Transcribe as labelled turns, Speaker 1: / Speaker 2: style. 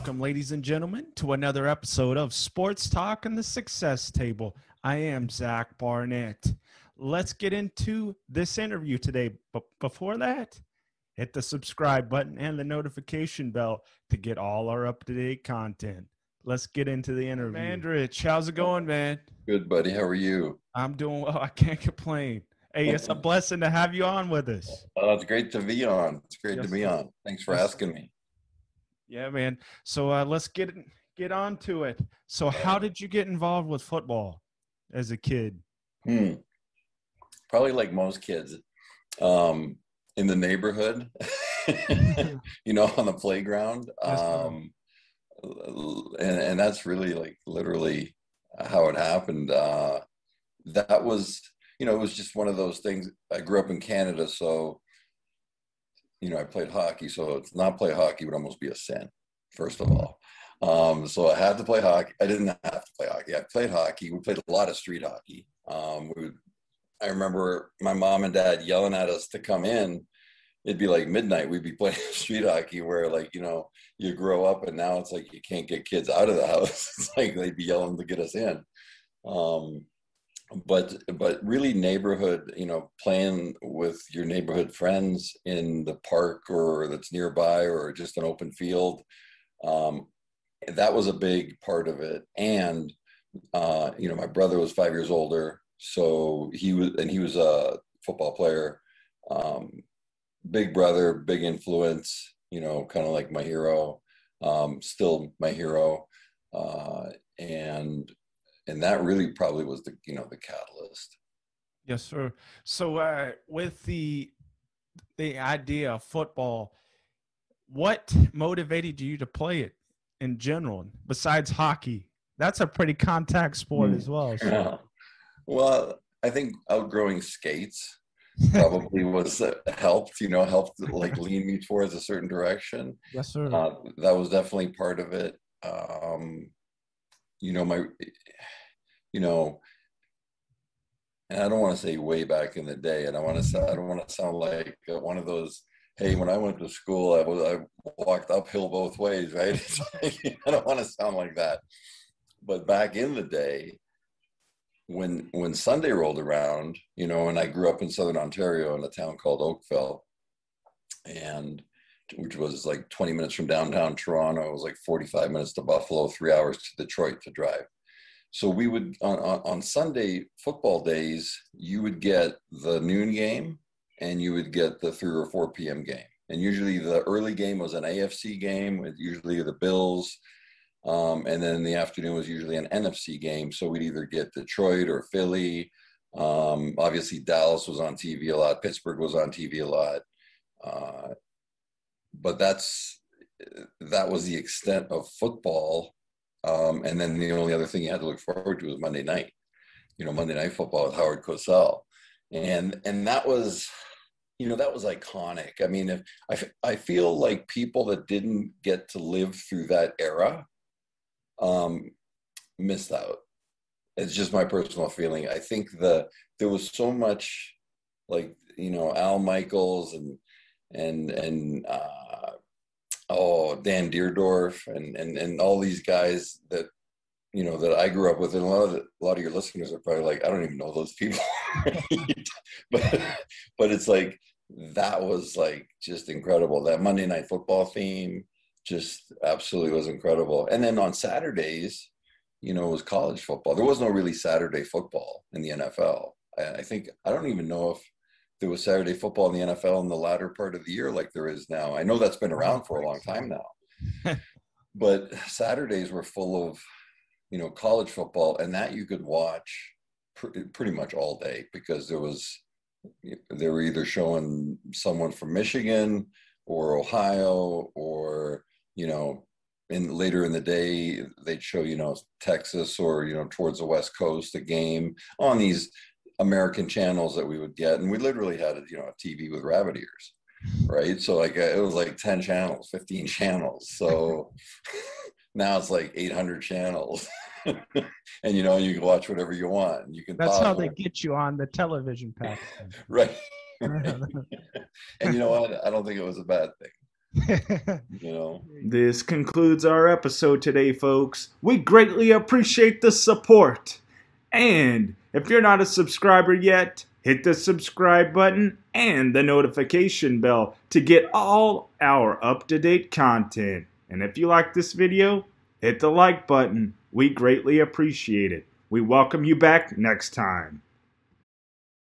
Speaker 1: Welcome, ladies and gentlemen, to another episode of Sports Talk and the Success Table. I am Zach Barnett. Let's get into this interview today. But before that, hit the subscribe button and the notification bell to get all our up-to-date content. Let's get into the interview. Mandarich, how's it going, man?
Speaker 2: Good, buddy. How are you?
Speaker 1: I'm doing well. I can't complain. Hey, it's a blessing to have you on with us.
Speaker 2: Oh, it's great to be on. It's great to be on. Thanks for asking me.
Speaker 1: Yeah, man. So let's get on to it. So how did you get involved with football as a kid?
Speaker 2: Probably like most kids, in the neighborhood, on the playground. And that's really like literally how it happened. That was, it was just one of those things. I grew up in Canada, so I played hockey, so to not play hockey would almost be a sin, first of all. So I had to play hockey. I didn't have to play hockey. I played hockey. We played a lot of street hockey. I remember my mom and dad yelling at us to come in. It'd be like midnight. We'd be playing street hockey where you grow up and now it's like you can't get kids out of the house. It's like they'd be yelling to get us in. But really neighborhood, playing with your neighborhood friends in the park or that's nearby or just an open field. That was a big part of it. And, my brother was 5 years older. So he was a football player, big brother, big influence, kind of like my hero, still my hero. And that really probably was the catalyst.
Speaker 1: Yes, sir. So with the idea of football, what motivated you to play it in general, besides hockey? That's a pretty contact sport as well. So.
Speaker 2: Yeah. Well, I think outgrowing skates probably was helped like lean me towards a certain direction.
Speaker 1: Yes, sir.
Speaker 2: That was definitely part of it. And I don't want to say way back in the day, and I don't want to sound like one of those, hey, when I went to school, I walked uphill both ways, right? I don't want to sound like that. But back in the day, when Sunday rolled around, and I grew up in Southern Ontario in a town called Oakville, which was like 20 minutes from downtown Toronto. It was like 45 minutes to Buffalo, 3 hours to Detroit to drive. So we would, on Sunday football days, you would get the noon game and you would get the 3 or 4 p.m. game. And usually the early game was an AFC game with usually the Bills. And then in the afternoon was usually an NFC game. So we'd either get Detroit or Philly. Obviously Dallas was on TV a lot. Pittsburgh was on TV a lot. But that was the extent of football. And then the only other thing you had to look forward to was Monday night, Monday Night Football with Howard Cosell. And that was, that was iconic. I mean, I feel like people that didn't get to live through that era missed out. It's just my personal feeling. I think there was so much Al Michaels and Dan Deerdorf and all these guys that that I grew up with, and a lot of your listeners are probably like, I don't even know those people. but it's like that was like just incredible. That Monday Night Football theme just absolutely was incredible. And then on Saturdays, it was college football. There was no really Saturday football in the NFL. I don't even know if there was Saturday football in the NFL in the latter part of the year like there is now. I know that's been around for a long time now. But Saturdays were full of, college football, and that you could watch pretty much all day because they were either showing someone from Michigan or Ohio or, later in the day, they'd show, Texas or, towards the West Coast, a game on these American channels that we would get. And we literally had a TV with rabbit ears, right? So it was like 10 channels, 15 channels. So now it's like 800 channels. And you can watch whatever you want.
Speaker 1: That's how they get you on the television pack.
Speaker 2: Right. And you know what? I don't think it was a bad thing. You know.
Speaker 1: This concludes our episode today, folks. We greatly appreciate the support. And if you're not a subscriber yet, hit the subscribe button and the notification bell to get all our up-to-date content. And if you like this video, hit the like button. We greatly appreciate it. We welcome you back next time.